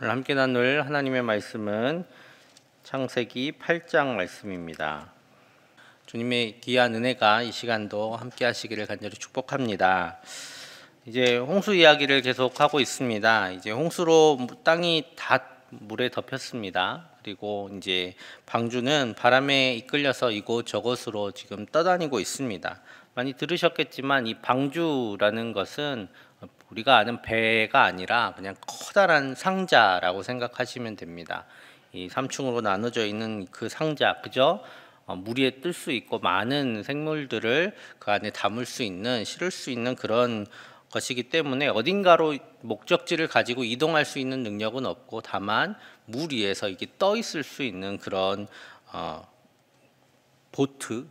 오늘 함께 나눌 하나님의 말씀은 창세기 8장 말씀입니다. 주님의 귀한 은혜가 이 시간도 함께 하시기를 간절히 축복합니다. 이제 홍수 이야기를 계속하고 있습니다. 이제 홍수로 땅이 다 물에 덮였습니다. 그리고 이제 방주는 바람에 이끌려서 이곳저곳으로 지금 떠다니고 있습니다. 많이 들으셨겠지만 이 방주라는 것은 우리가 아는 배가 아니라 그냥 커다란 상자라고 생각하시면 됩니다. 이 3층으로 나눠져 있는 그 상자, 그죠? 물 위에 뜰 수 있고 많은 생물들을 그 안에 담을 수 있는, 실을 수 있는 그런 것이기 때문에 어딘가로 목적지를 가지고 이동할 수 있는 능력은 없고, 다만 물 위에서 이게 떠 있을 수 있는 그런 보트,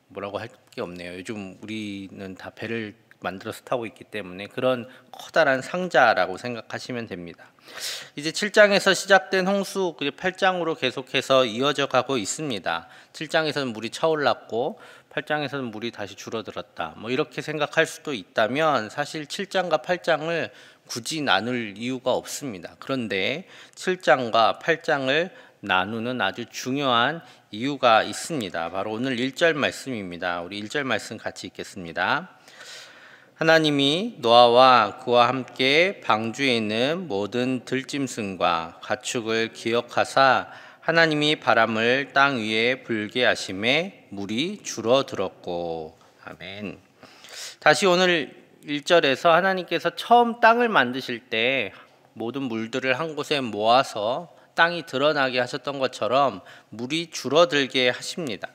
뭐라고 할 게 없네요. 요즘 우리는 다 배를 만들어서 타고 있기 때문에 그런 커다란 상자라고 생각하시면 됩니다. 이제 7장에서 시작된 홍수 8장으로 계속해서 이어져 가고 있습니다. 7장에서는 물이 차올랐고 8장에서는 물이 다시 줄어들었다. 이렇게 생각할 수도 있다면 사실 7장과 8장을 굳이 나눌 이유가 없습니다. 그런데 7장과 8장을 나누는 아주 중요한 이유가 있습니다. 바로 오늘 1절 말씀입니다. 우리 1절 말씀 같이 읽겠습니다. 하나님이 노아와 그와 함께 방주에 있는 모든 들짐승과 가축을 기억하사 하나님이 바람을 땅 위에 불게 하심에 물이 줄어들었고. 아멘. 다시 오늘 1절에서 하나님께서 처음 땅을 만드실 때 모든 물들을 한 곳에 모아서 땅이 드러나게 하셨던 것처럼 물이 줄어들게 하십니다.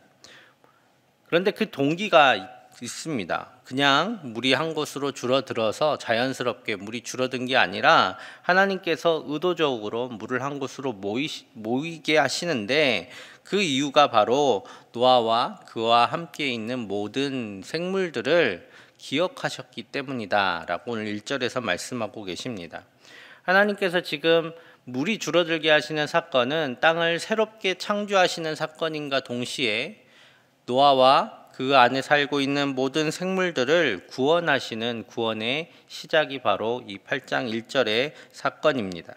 그런데 그 동기가 있습니다. 그냥 물이 한 곳으로 줄어들어서 자연스럽게 물이 줄어든 게 아니라 하나님께서 의도적으로 물을 한 곳으로 모이게 하시는데, 그 이유가 바로 노아와 그와 함께 있는 모든 생물들을 기억하셨기 때문이다 라고 오늘 1절에서 말씀하고 계십니다. 하나님께서 지금 물이 줄어들게 하시는 사건은 땅을 새롭게 창조하시는 사건인가 동시에 노아와 그 안에 살고 있는 모든 생물들을 구원하시는 구원의 시작이 바로 이 8장 1절의 사건입니다.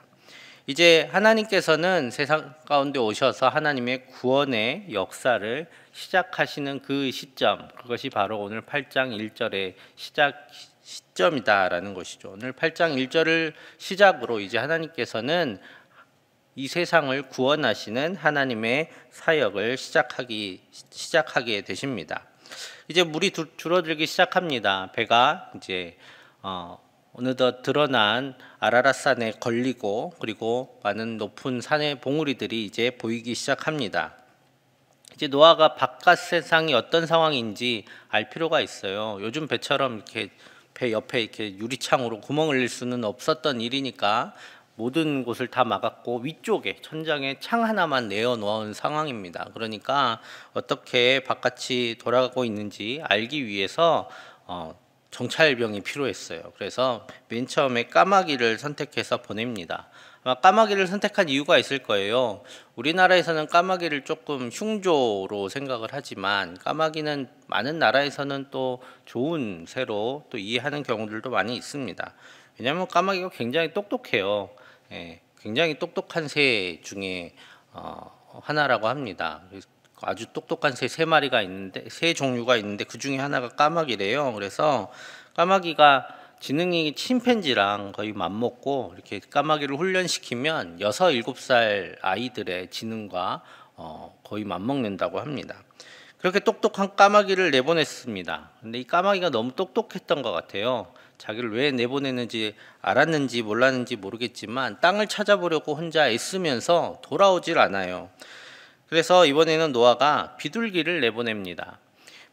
이제 하나님께서는 세상 가운데 오셔서 하나님의 구원의 역사를 시작하시는 그 시점, 그것이 바로 오늘 8장 1절의 시점이다라는 것이죠. 오늘 8장 1절을 시작으로 이제 하나님께서는 이 세상을 구원하시는 하나님의 사역을 시작하게 되십니다. 이제 물이 줄어들기 시작합니다. 배가 이제 어느덧 드러난 아라랏산에 걸리고, 그리고 많은 높은 산의 봉우리들이 이제 보이기 시작합니다. 이제 노아가 바깥 세상이 어떤 상황인지 알 필요가 있어요. 요즘 배처럼 이렇게 배 옆에 이렇게 유리창으로 구멍을 낼 수는 없었던 일이니까 모든 곳을 다 막았고 위쪽에 천장에 창 하나만 내어 놓은 상황입니다. 그러니까 어떻게 바깥이 돌아가고 있는지 알기 위해서 정찰병이 필요했어요. 그래서 맨 처음에 까마귀를 선택해서 보냅니다. 아마 까마귀를 선택한 이유가 있을 거예요. 우리나라에서는 까마귀를 조금 흉조로 생각을 하지만 까마귀는 많은 나라에서는 또 좋은 새로 또 이해하는 경우들도 많이 있습니다. 왜냐하면 까마귀가 굉장히 똑똑해요. 굉장히 똑똑한 새 중에 하나라고 합니다. 아주 똑똑한 새 3마리가 있는데, 새 종류가 있는데 그 중에 하나가 까마귀래요. 그래서 까마귀가 지능이 침팬지랑 거의 맞먹고, 이렇게 까마귀를 훈련시키면 6, 7살 아이들의 지능과 거의 맞먹는다고 합니다. 그렇게 똑똑한 까마귀를 내보냈습니다. 근데 이 까마귀가 너무 똑똑했던 것 같아요. 자기를 왜 내보냈는지 알았는지 몰랐는지 모르겠지만 땅을 찾아보려고 혼자 애쓰면서 돌아오질 않아요. 그래서 이번에는 노아가 비둘기를 내보냅니다.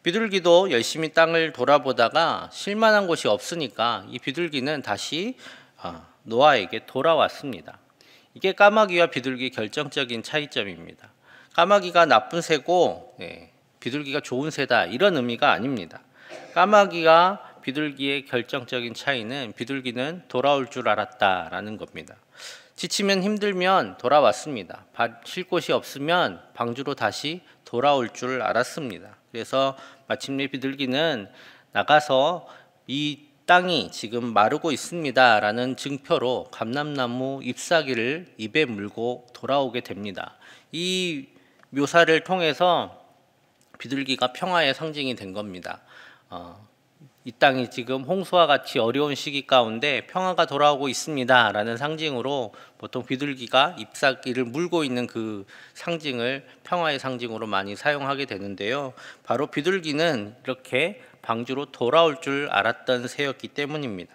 비둘기도 열심히 땅을 돌아보다가 쉴만한 곳이 없으니까 이 비둘기는 다시 노아에게 돌아왔습니다. 이게 까마귀와 비둘기의 결정적인 차이점입니다. 까마귀가 나쁜 새고 비둘기가 좋은 새다, 이런 의미가 아닙니다. 까마귀가 비둘기의 결정적인 차이는 비둘기는 돌아올 줄 알았다라는 겁니다. 지치면 힘들면 돌아왔습니다. 쉴 곳이 없으면 방주로 다시 돌아올 줄 알았습니다. 그래서 마침내 비둘기는 나가서 이 땅이 지금 마르고 있습니다라는 증표로 감람나무 잎사귀를 입에 물고 돌아오게 됩니다. 이 묘사를 통해서 비둘기가 평화의 상징이 된 겁니다. 이 땅이 지금 홍수와 같이 어려운 시기 가운데 평화가 돌아오고 있습니다 라는 상징으로 보통 비둘기가 잎사귀를 물고 있는 그 상징을 평화의 상징으로 많이 사용하게 되는데요. 바로 비둘기는 이렇게 방주로 돌아올 줄 알았던 새였기 때문입니다.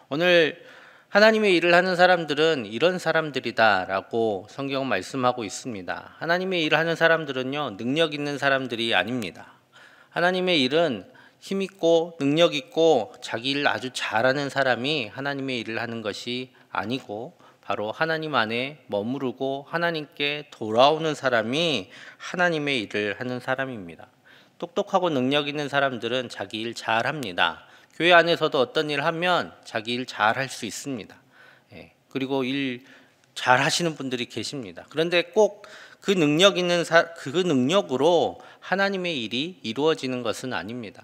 오늘 하나님의 일을 하는 사람들은 이런 사람들이다 라고 성경은 말씀하고 있습니다. 하나님의 일을 하는 사람들은요, 능력 있는 사람들이 아닙니다. 하나님의 일은 힘있고 능력있고 자기 일을 아주 잘하는 사람이 하나님의 일을 하는 것이 아니고 바로 하나님 안에 머무르고 하나님께 돌아오는 사람이 하나님의 일을 하는 사람입니다. 똑똑하고 능력 있는 사람들은 자기 일 잘합니다. 교회 안에서도 어떤 일을 하면 자기 일 잘할 수 있습니다. 그리고 일 잘하시는 분들이 계십니다. 그런데 꼭 그 능력 있는 그 능력으로 하나님의 일이 이루어지는 것은 아닙니다.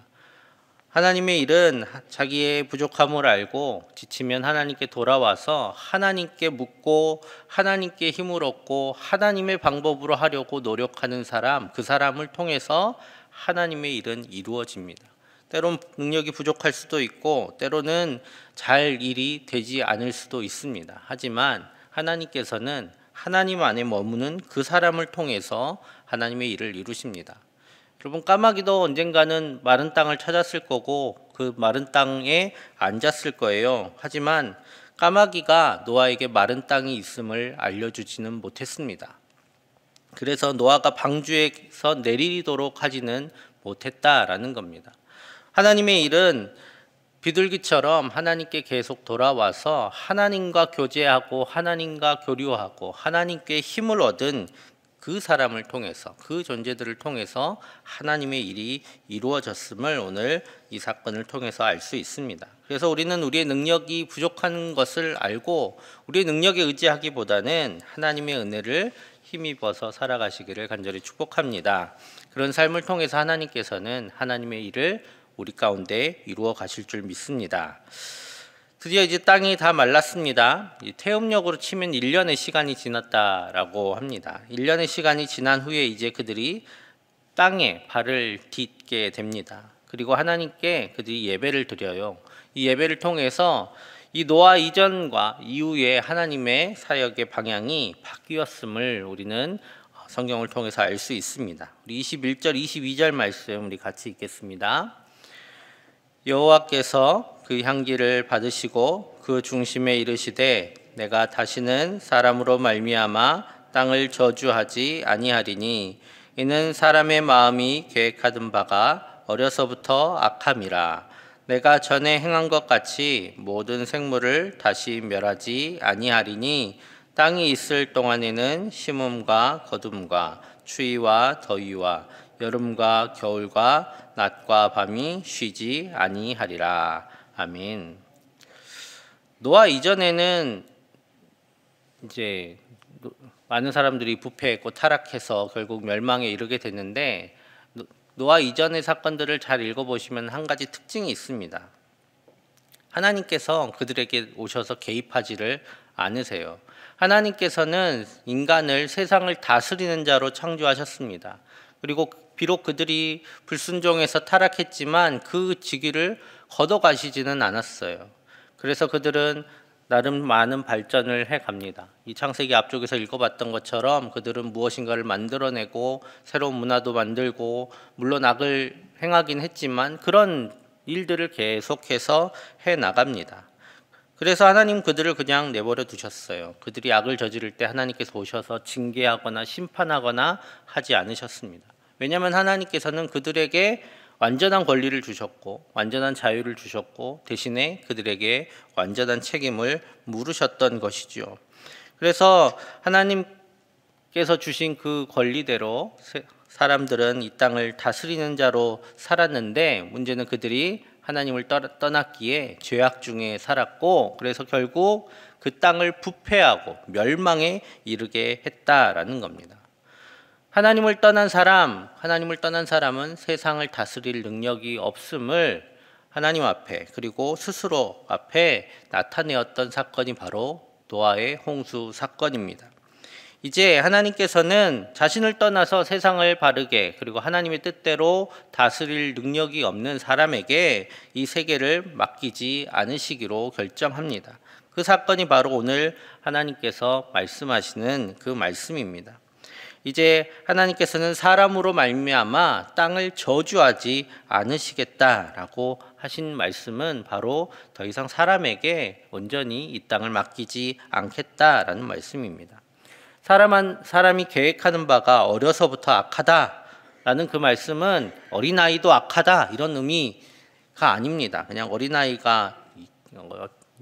하나님의 일은 자기의 부족함을 알고 지치면 하나님께 돌아와서 하나님께 묻고 하나님께 힘을 얻고 하나님의 방법으로 하려고 노력하는 사람, 그 사람을 통해서 하나님의 일은 이루어집니다. 때론 능력이 부족할 수도 있고 때로는 잘 일이 되지 않을 수도 있습니다. 하지만 하나님께서는 하나님 안에 머무는 그 사람을 통해서 하나님의 일을 이루십니다. 여러분, 까마귀도 언젠가는 마른 땅을 찾았을 거고 그 마른 땅에 앉았을 거예요. 하지만 까마귀가 노아에게 마른 땅이 있음을 알려주지는 못했습니다. 그래서 노아가 방주에서 내리도록 하지는 못했다라는 겁니다. 하나님의 일은 비둘기처럼 하나님께 계속 돌아와서 하나님과 교제하고 하나님과 교류하고 하나님께 힘을 얻은 그 사람을 통해서, 그 존재들을 통해서 하나님의 일이 이루어졌음을 오늘 이 사건을 통해서 알 수 있습니다. 그래서 우리는 우리의 능력이 부족한 것을 알고 우리의 능력에 의지하기보다는 하나님의 은혜를 힘입어서 살아가시기를 간절히 축복합니다. 그런 삶을 통해서 하나님께서는 하나님의 일을 우리 가운데 이루어 가실 줄 믿습니다. 드디어 이제 땅이 다 말랐습니다. 태음력으로 치면 1년의 시간이 지났다라고 합니다. 1년의 시간이 지난 후에 이제 그들이 땅에 발을 딛게 됩니다. 그리고 하나님께 그들이 예배를 드려요. 이 예배를 통해서 이 노아 이전과 이후에 하나님의 사역의 방향이 바뀌었음을 우리는 성경을 통해서 알 수 있습니다. 우리 21절, 22절 말씀 우리 같이 읽겠습니다. 여호와께서 그 향기를 받으시고 그 중심에 이르시되 내가 다시는 사람으로 말미암아 땅을 저주하지 아니하리니 이는 사람의 마음이 계획하던 바가 어려서부터 악함이라. 내가 전에 행한 것 같이 모든 생물을 다시 멸하지 아니하리니 땅이 있을 동안에는 심음과 거둠과 추위와 더위와 여름과 겨울과 낮과 밤이 쉬지 아니하리라. 아멘. 노아 이전에는 이제 많은 사람들이 부패했고 타락해서 결국 멸망에 이르게 됐는데 노아 이전의 사건들을 잘 읽어보시면 한 가지 특징이 있습니다. 하나님께서 그들에게 오셔서 개입하지를 않으세요. 하나님께서는 인간을 세상을 다스리는 자로 창조하셨습니다. 그리고 비록 그들이 불순종해서 타락했지만 그 직위를 걷어가시지는 않았어요. 그래서 그들은 나름 많은 발전을 해갑니다. 이 창세기 앞쪽에서 읽어봤던 것처럼 그들은 무엇인가를 만들어내고 새로운 문화도 만들고 물론 악을 행하긴 했지만 그런 일들을 계속해서 해나갑니다. 그래서 하나님 그들을 그냥 내버려 두셨어요. 그들이 악을 저지를 때 하나님께서 오셔서 징계하거나 심판하거나 하지 않으셨습니다. 왜냐하면 하나님께서는 그들에게 완전한 권리를 주셨고 완전한 자유를 주셨고 대신에 그들에게 완전한 책임을 물으셨던 것이죠. 그래서 하나님께서 주신 그 권리대로 사람들은 이 땅을 다스리는 자로 살았는데 문제는 그들이 하나님을 떠났기에 죄악 중에 살았고 그래서 결국 그 땅을 부패하고 멸망에 이르게 했다라는 겁니다. 하나님을 떠난 사람은 세상을 다스릴 능력이 없음을 하나님 앞에 그리고 스스로 앞에 나타내었던 사건이 바로 노아의 홍수 사건입니다. 이제 하나님께서는 자신을 떠나서 세상을 바르게 그리고 하나님의 뜻대로 다스릴 능력이 없는 사람에게 이 세계를 맡기지 않으시기로 결정합니다. 그 사건이 바로 오늘 하나님께서 말씀하시는 그 말씀입니다. 이제 하나님께서는 사람으로 말미암아 땅을 저주하지 않으시겠다라고 하신 말씀은 바로 더 이상 사람에게 온전히 이 땅을 맡기지 않겠다라는 말씀입니다. 사람이 계획하는 바가 어려서부터 악하다라는 그 말씀은 어린아이도 악하다 이런 의미가 아닙니다. 그냥 어린아이가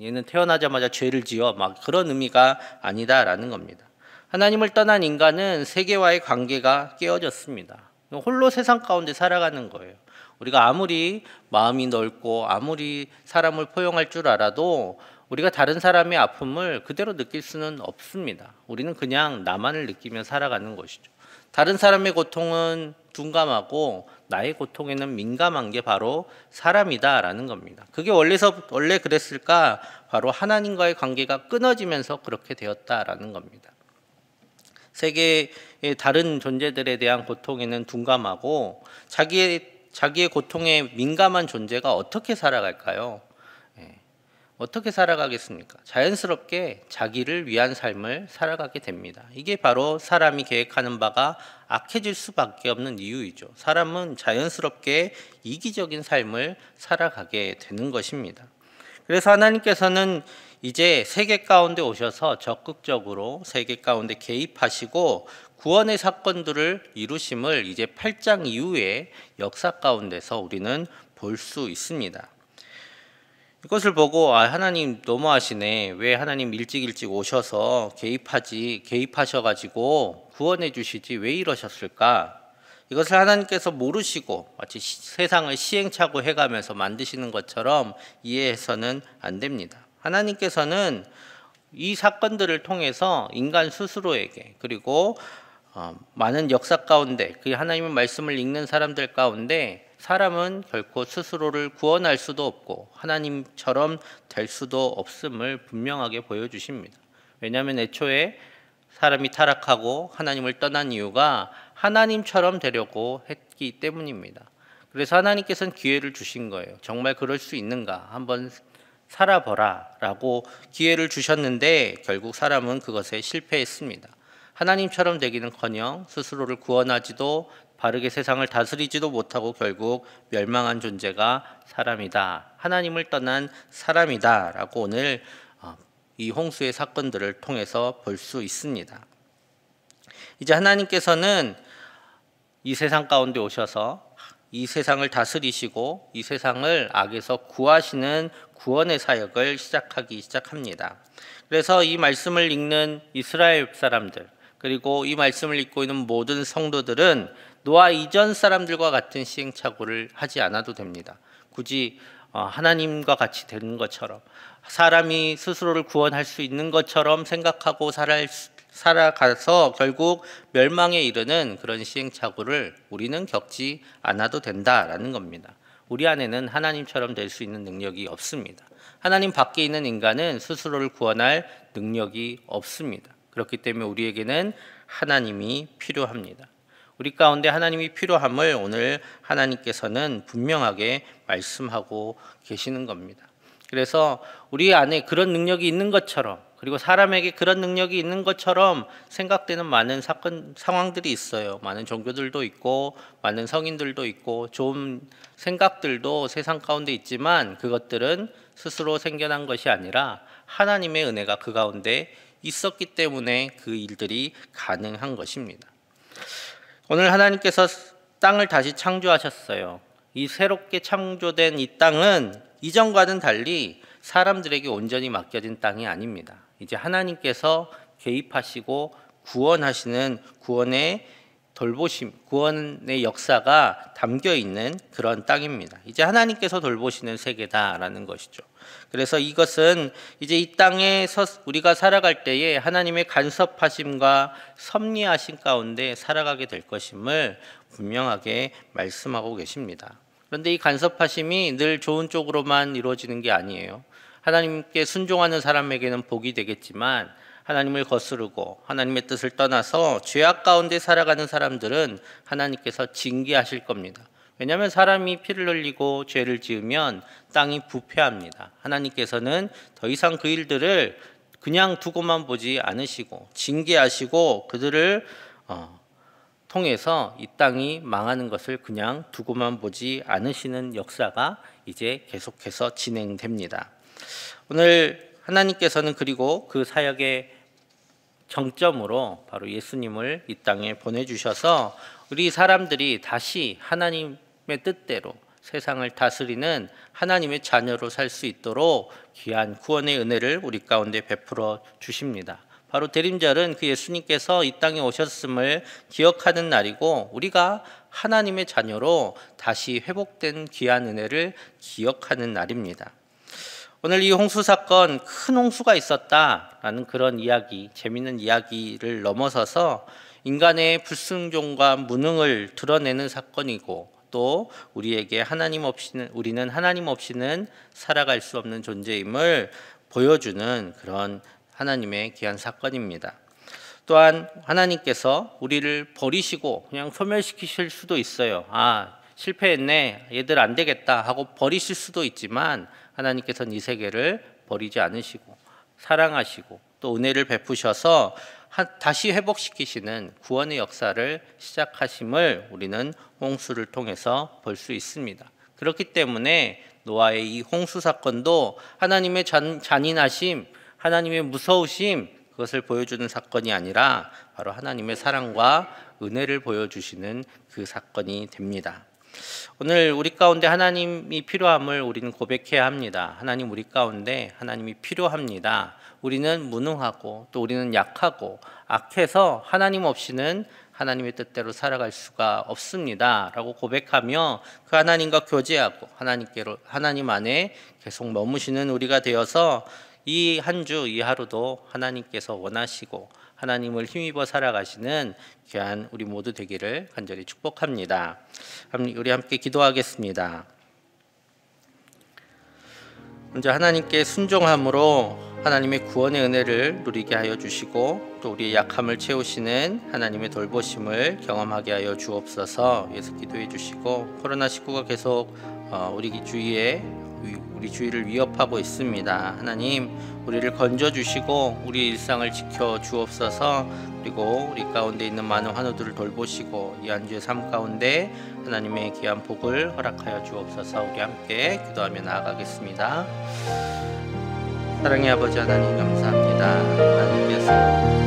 얘는 태어나자마자 죄를 지어 막 그런 의미가 아니다라는 겁니다. 하나님을 떠난 인간은 세계와의 관계가 깨어졌습니다. 홀로 세상 가운데 살아가는 거예요. 우리가 아무리 마음이 넓고 아무리 사람을 포용할 줄 알아도 우리가 다른 사람의 아픔을 그대로 느낄 수는 없습니다. 우리는 그냥 나만을 느끼며 살아가는 것이죠. 다른 사람의 고통은 둔감하고 나의 고통에는 민감한 게 바로 사람이다라는 겁니다. 그게 원래 그랬을까? 바로 하나님과의 관계가 끊어지면서 그렇게 되었다라는 겁니다. 세계의 다른 존재들에 대한 고통에는 둔감하고 자기의 고통에 민감한 존재가 어떻게 살아갈까요? 어떻게 살아가겠습니까? 자연스럽게 자기를 위한 삶을 살아가게 됩니다. 이게 바로 사람이 계획하는 바가 악해질 수밖에 없는 이유이죠. 사람은 자연스럽게 이기적인 삶을 살아가게 되는 것입니다. 그래서 하나님께서는 이제 세계 가운데 오셔서 적극적으로 세계 가운데 개입하시고 구원의 사건들을 이루심을 이제 8장 이후의 역사 가운데서 우리는 볼 수 있습니다. 이것을 보고 하나님 너무하시네. 왜 하나님 일찍 오셔서 개입하셔가지고 구원해 주시지 왜 이러셨을까? 이것을 하나님께서 모르시고 마치 세상을 시행착오 해가면서 만드시는 것처럼 이해해서는 안 됩니다. 하나님께서는 이 사건들을 통해서 인간 스스로에게 그리고 많은 역사 가운데 그 하나님의 말씀을 읽는 사람들 가운데 사람은 결코 스스로를 구원할 수도 없고 하나님처럼 될 수도 없음을 분명하게 보여주십니다. 왜냐하면 애초에 사람이 타락하고 하나님을 떠난 이유가 하나님처럼 되려고 했기 때문입니다. 그래서 하나님께서는 기회를 주신 거예요. 정말 그럴 수 있는가? 한번 살아보라 라고 기회를 주셨는데 결국 사람은 그것에 실패했습니다. 하나님처럼 되기는커녕 스스로를 구원하지도 바르게 세상을 다스리지도 못하고 결국 멸망한 존재가 사람이다. 하나님을 떠난 사람이다 라고 오늘 이 홍수의 사건들을 통해서 볼 수 있습니다. 이제 하나님께서는 이 세상 가운데 오셔서 이 세상을 다스리시고 이 세상을 악에서 구하시는 구원의 사역을 시작합니다. 그래서 이 말씀을 읽는 이스라엘 사람들 그리고 이 말씀을 읽고 있는 모든 성도들은 노아 이전 사람들과 같은 시행착오를 하지 않아도 됩니다. 굳이 하나님과 같이 되는 것처럼 사람이 스스로를 구원할 수 있는 것처럼 생각하고 살아가서 결국 멸망에 이르는 그런 시행착오를 우리는 겪지 않아도 된다라는 겁니다. 우리 안에는 하나님처럼 될 수 있는 능력이 없습니다. 하나님 밖에 있는 인간은 스스로를 구원할 능력이 없습니다. 그렇기 때문에 우리에게는 하나님이 필요합니다. 우리 가운데 하나님이 필요함을 오늘 하나님께서는 분명하게 말씀하고 계시는 겁니다. 그래서 우리 안에 그런 능력이 있는 것처럼 그리고 사람에게 그런 능력이 있는 것처럼 생각되는 많은 상황들이 있어요. 많은 종교들도 있고 많은 성인들도 있고 좋은 생각들도 세상 가운데 있지만 그것들은 스스로 생겨난 것이 아니라 하나님의 은혜가 그 가운데 있었기 때문에 그 일들이 가능한 것입니다. 오늘 하나님께서 땅을 다시 창조하셨어요. 이 새롭게 창조된 이 땅은 이전과는 달리 사람들에게 온전히 맡겨진 땅이 아닙니다. 이제 하나님께서 개입하시고 구원하시는 구원의 돌보심, 구원의 역사가 담겨 있는 그런 땅입니다. 이제 하나님께서 돌보시는 세계다라는 것이죠. 그래서 이것은 이제 이 땅에서 우리가 살아갈 때에 하나님의 간섭하심과 섭리하심 가운데 살아가게 될 것임을 분명하게 말씀하고 계십니다. 그런데 이 간섭하심이 늘 좋은 쪽으로만 이루어지는 게 아니에요. 하나님께 순종하는 사람에게는 복이 되겠지만 하나님을 거스르고 하나님의 뜻을 떠나서 죄악 가운데 살아가는 사람들은 하나님께서 징계하실 겁니다. 왜냐하면 사람이 피를 흘리고 죄를 지으면 땅이 부패합니다. 하나님께서는 더 이상 그 일들을 그냥 두고만 보지 않으시고 징계하시고 그들을 통해서 이 땅이 망하는 것을 그냥 두고만 보지 않으시는 역사가 이제 계속해서 진행됩니다. 오늘 하나님께서는 그리고 그 사역의 정점으로 바로 예수님을 이 땅에 보내주셔서 우리 사람들이 다시 하나님의 뜻대로 세상을 다스리는 하나님의 자녀로 살 수 있도록 귀한 구원의 은혜를 우리 가운데 베풀어 주십니다. 바로 대림절은 그 예수님께서 이 땅에 오셨음을 기억하는 날이고 우리가 하나님의 자녀로 다시 회복된 귀한 은혜를 기억하는 날입니다. 오늘 이 홍수 사건, 큰 홍수가 있었다라는 그런 이야기, 재미있는 이야기를 넘어서서 인간의 불순종과 무능을 드러내는 사건이고 또 우리에게 우리는 하나님 없이는 살아갈 수 없는 존재임을 보여주는 그런 하나님의 귀한 사건입니다. 또한 하나님께서 우리를 버리시고 그냥 소멸시키실 수도 있어요. 실패했네, 얘들 안 되겠다 하고 버리실 수도 있지만 하나님께서는 이 세계를 버리지 않으시고 사랑하시고 또 은혜를 베푸셔서 다시 회복시키시는 구원의 역사를 시작하심을 우리는 홍수를 통해서 볼 수 있습니다. 그렇기 때문에 노아의 이 홍수 사건도 하나님의 잔인하심, 하나님의 무서우심, 그것을 보여주는 사건이 아니라 바로 하나님의 사랑과 은혜를 보여주시는 그 사건이 됩니다. 오늘 우리 가운데 하나님이 필요함을 우리는 고백해야 합니다. 하나님, 우리 가운데 하나님이 필요합니다. 우리는 무능하고 또 우리는 약하고 악해서 하나님 없이는 하나님의 뜻대로 살아갈 수가 없습니다 라고 고백하며 그 하나님과 교제하고 하나님 안에 계속 머무시는 우리가 되어서 이 한 주, 이 하루도 하나님께서 원하시고 하나님을 힘입어 살아가시는 귀한 우리 모두 되기를 간절히 축복합니다. 우리 함께 기도하겠습니다. 먼저 하나님께 순종함으로 하나님의 구원의 은혜를 누리게 하여 주시고 또 우리의 약함을 채우시는 하나님의 돌보심을 경험하게 하여 주옵소서. 위에서 기도해 주시고 코로나19가 계속 우리 주위를 위협하고 있습니다. 하나님, 우리를 건져주시고 우리 일상을 지켜 주옵소서. 그리고 우리 가운데 있는 많은 환우들을 돌보시고 이 한 주의 삶 가운데 하나님의 귀한 복을 허락하여 주옵소서. 우리 함께 기도하며 나아가겠습니다. 사랑의 아버지 하나님, 감사합니다. 하나님께서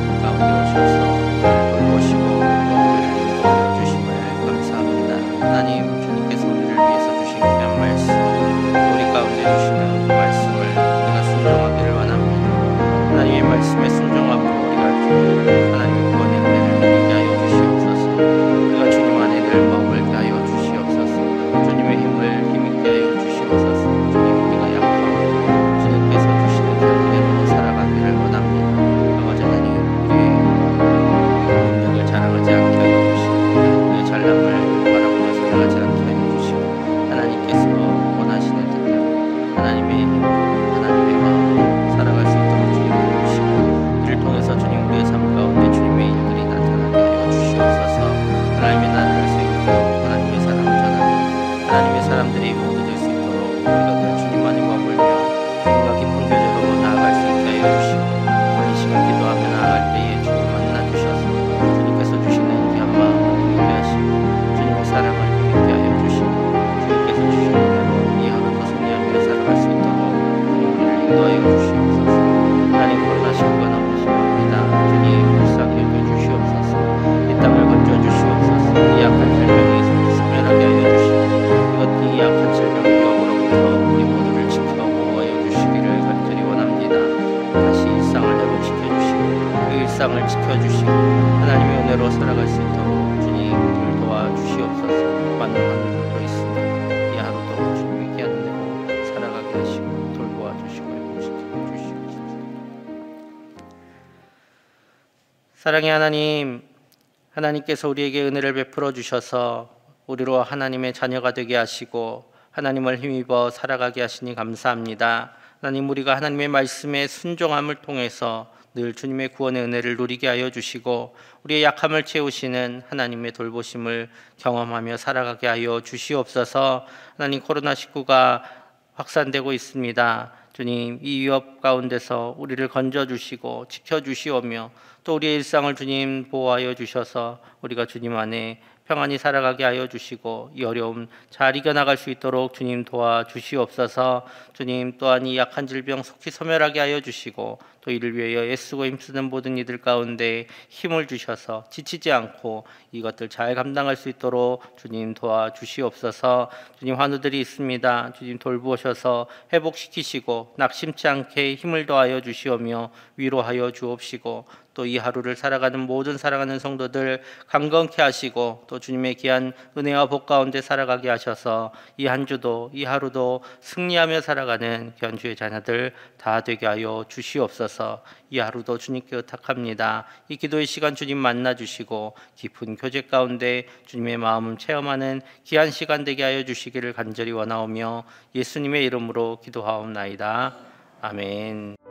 우리 가운데 오셔서 우리를 돌보시고 또 우리를 인도하여 주심을 감사합니다. 하나님, 주님께서 우리를 위해서 주신 귀한 말씀, 우리 가운데 주시는 그 말씀을 우리가 순종하기를 원합니다. 하나님의 말씀에 순종함으로 우리가 하나님의 구원의 은혜를 누리게 하여 주시옵소서. 우리가 주님 안에 늘 머물게 하여 주시옵소서. 주님의 힘을 힘있게 하여 주시옵소서. 주님, 우리가 약하고 주님께서 주시는 그대로 살아가기를 원합니다. 아버지 하나님, 우리의 능력을 자랑하지 않게 하여 주시고 우리의 잘남을 바라보며 살아가지 않게 하여 주시고 하나님께서 원하시는 뜻대로 하나님의 힘으로 하나님의 마음으로 살아갈 수 있도록 주님 도우시고 이를 통해서 주님 우리의 삶 가운데 주님의 일들이 나타나게 하여 주시옵소서. 하나님의 나라를 세우고 하나님의 사랑을 전하며 하나님의 사람들이 모두 될 수 있도록 우리가 늘 주님만이 머물며 주님과 깊은 교제로 나아갈 수 있게 하여 주시고 오늘 이 시간 기도하며 나아갈 때에 주님 만나주셔서 주님께서 주시는 귀한 마음을 힘있게 하시고 주님의 사랑을 힘있게 하여 주시고 주님께서 주시는 대로 이 하루도 승리하며 살아갈 수 있도록 우리를 인도하여 주시옵소서. 하나님, 코로나19가 너무 심합니다. 주님, 불쌍히 여겨주시옵소서. 이 땅을 건져주시옵소서. 이 약한 질병이 소멸하게 하여 주시고 이 약한 질병 위협으로부터 우리 모두를 지켜 보호하여 주시기를 간절히 원합니다. 다시 일상을 회복시켜 주시고 그 일상을 지켜주시고 하나님의 은혜로 살아갈 수 있도록 주님 늘 도와주시옵소서. 많은 환우들도 있습니다. 이 하루도 주님의 귀한 은혜로 살아가게 하시고 돌보아 주시고 회복시켜 주시옵소서. 사랑의 하나님, 하나님께서 우리에게 은혜를 베풀어 주셔서 우리로 하나님의 자녀가 되게 하시고 하나님을 힘입어 살아가게 하시니 감사합니다. 하나님, 우리가 하나님의 말씀에 순종함을 통해서 늘 주님의 구원의 은혜를 누리게 하여 주시고 우리의 약함을 채우시는 하나님의 돌보심을 경험하며 살아가게 하여 주시옵소서. 하나님, 코로나19가 확산되고 있습니다. 주님, 이 위협 가운데서 우리를 건져주시고 지켜주시오며 또 우리의 일상을 주님 보호하여 주셔서 우리가 주님 안에 평안히 살아가게 하여 주시고 이 어려움 잘 이겨나갈 수 있도록 주님 도와주시옵소서. 주님, 또한 이 약한 질병 속히 소멸하게 하여 주시고 또 이를 위하여 애쓰고 힘쓰는 모든 이들 가운데 힘을 주셔서 지치지 않고 이것들 잘 감당할 수 있도록 주님 도와주시옵소서. 주님, 환우들이 있습니다. 주님 돌보셔서 회복시키시고 낙심치 않게 힘을 더하여 주시오며 위로하여 주옵시고 또 이 하루를 살아가는 모든 사랑하는 성도들 강건케 하시고 또 주님의 귀한 은혜와 복 가운데 살아가게 하셔서 이 한 주도 이 하루도 승리하며 살아가는 귀한 주의 자녀들 다 되게 하여 주시옵소서. 이 하루도 주님께 의탁합니다. 이 기도의 시간 주님 만나 주시고 깊은 교제 가운데 주님의 마음을 체험하는 귀한 시간 되게 하여 주시기를 간절히 원하오며 예수님의 이름으로 기도하옵나이다. 아멘.